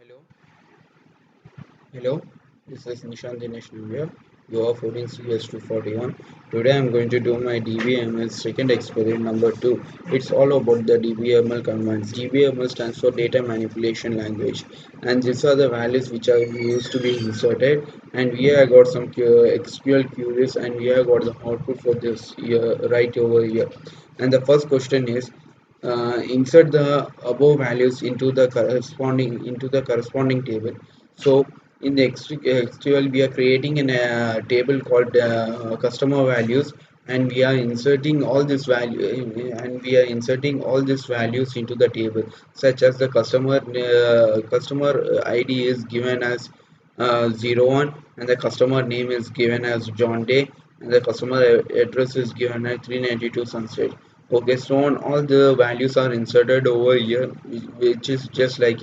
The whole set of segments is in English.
Hello, hello. This is Nishant Dinesh here. You are 14 CS 241. Today I'm going to do my DBML second experiment number 2. It's all about the DBML commands. DBML stands for Data Manipulation Language, and these are the values which are used to be inserted. And we have got some SQL queries, and we have got the output for this here right over here. And the first question is insert the above values into the corresponding table. So in the SQL we are creating a table called customer values, and we are inserting all this value and we are inserting all these values into the table, such as the customer ID is given as 01, and the customer name is given as John Day, and the customer address is given as 392 Sunset. Okay, so on all the values are inserted over here, which is just like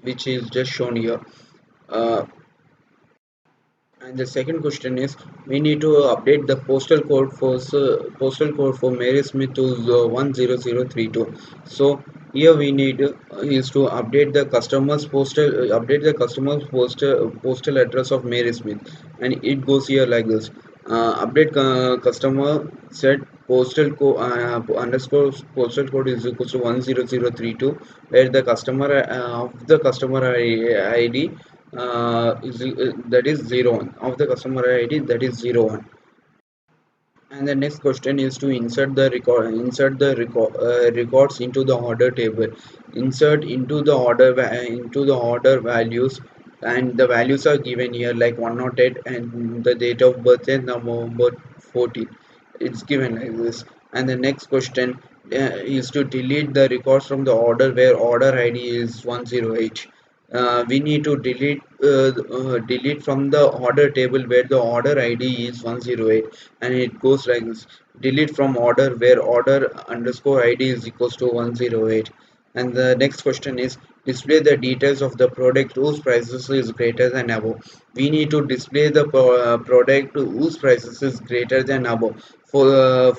which is just shown here. Uh, and the second question is, we need to update the postal code for Mary Smith to 10032. So here we need is to update the customer's postal address of Mary Smith, and it goes here like this. Update customer set postal code underscore postal code is equals to 10032, where the customer of the customer ID that is 01 of the customer ID, that is 01. And the next question is to records into the order table. Insert into the order values, and the values are given here like 108 and the date of birth and November 14. It's given like this. And the next question is to delete the records from the order where order ID is 108. We need to delete from the order table where the order ID is 108, and it goes like this: delete from order where order underscore ID is equals to 108. And the next question is, display the details of the product whose prices is greater than above. We need to display the product whose prices is greater than above, whose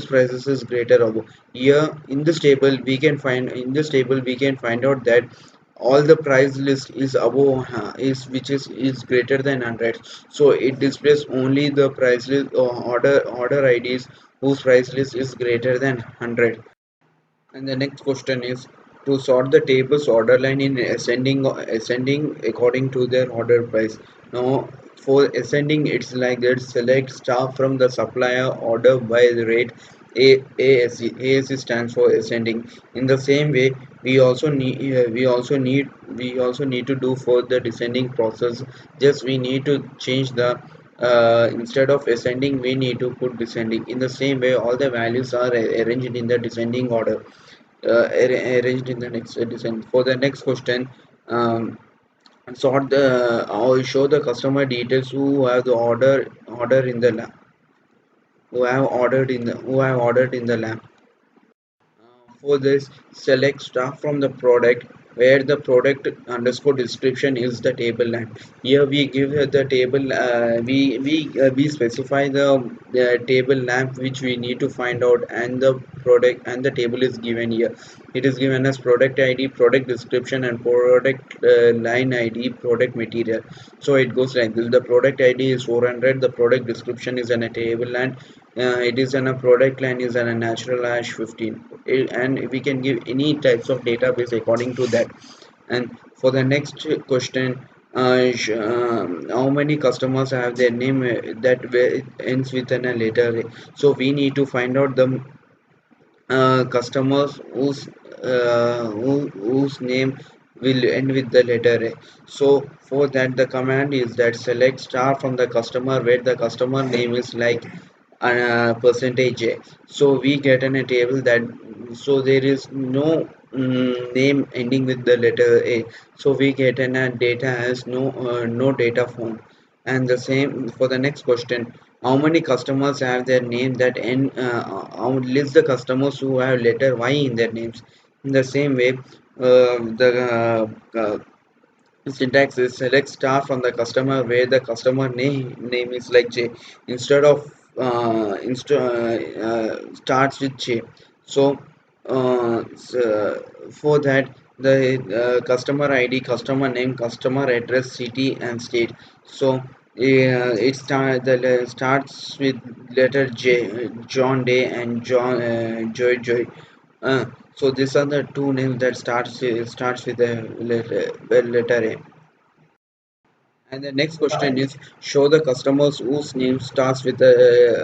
prices is greater above. Here in this table we can find out that all the price list is above is greater than 100, so it displays only the price list order IDs whose price list is greater than 100. And the next question is to sort the tables order line in ascending according to their order price. Now for ascending, it's like that: select star from the supplier order by the rate. ASC stands for ascending. In the same way, we also need to do for the descending process. Just we need to change the instead of ascending we need to put descending. In the same way, all the values are arranged in the descending order, arranged in the next descent. For the next question, I'll show the customer details who have the order in the lab, who have ordered in the lab. For this, select staff from the product where the product underscore description is the table line. Here we give the table, we specify the table lamp which we need to find out, and the product and the table is given here. It is given as product ID, product description, and product line ID, product material. So it goes like this: the product ID is 400, the product description is in a table line, it is in a product line is in a natural hash 15. And we can give any types of database according to that. And for the next question, how many customers have their name ends with a letter A? So we need to find out the customers whose name will end with the letter A. So for that, the command is that select star from the customer where the customer name is like percentage A. So we get in a table that, so there is no name ending with the letter A. So we get in a data as no data form. And the same for the next question: how many customers have their name that end? List the customers who have letter Y in their names. In the same way, the syntax is select star from the customer where the customer name is like J, instead of starts with J. So for that, the customer ID, customer name, customer address, city and state. So starts with letter J, John Day and John Joy. uh, so these are the two names that starts with the letter A. And the next question is, show the customers whose name starts with the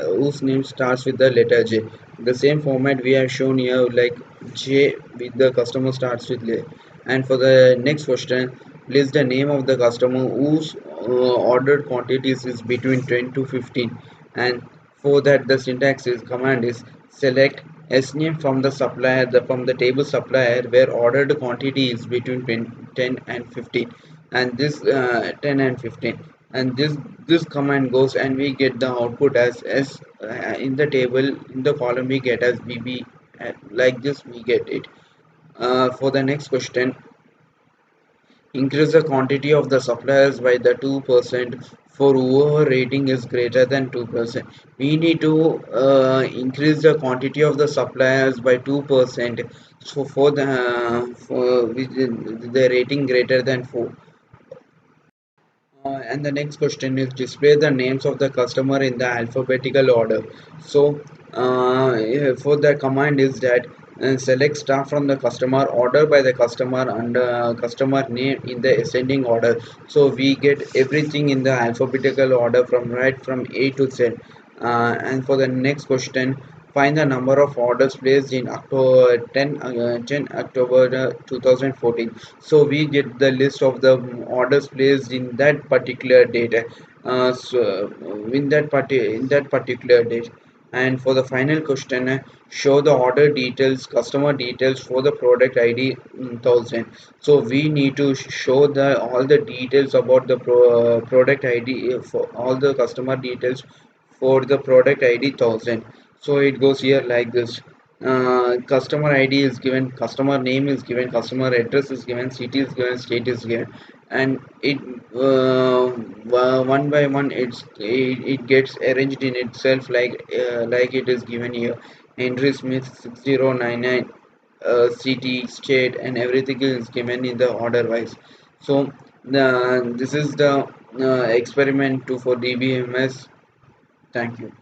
letter J. The same format we have shown here, like J with the customer starts with J. And for the next question, list the name of the customer whose ordered quantities is between 10 to 15. And for that, the syntax is command is select S name from the supplier, from the table supplier where ordered quantity is between 10 and 15, and this 10 and 15, and this command goes and we get the output as S in the table, in the column we get as BB, like this we get it. For the next question, increase the quantity of the suppliers by the 2% for whoever rating is greater than 2%. We need to increase the quantity of the suppliers by 2%, so for the with the rating greater than 4. And the next question is, display the names of the customer in the alphabetical order. So yeah, for the command is that select star from the customer, order by the customer, and customer name in the ascending order. So we get everything in the alphabetical order from right from A to Z. And for the next question, find the number of orders placed in October 10 October 2014. So we get the list of the orders placed in that particular date. In that particular date. And for the final question, show the order details, customer details for the product ID 1000. So we need to show the all the details about the product ID, for all the customer details for the product ID 1000. So it goes here like this. Customer ID is given, customer name is given, customer address is given, city is given, state is given, and it one by one it gets arranged in itself, like it is given here. Henry Smith 6099, city, state, and everything is given in the order wise. So this is the experiment 2 for DBMS. Thank you.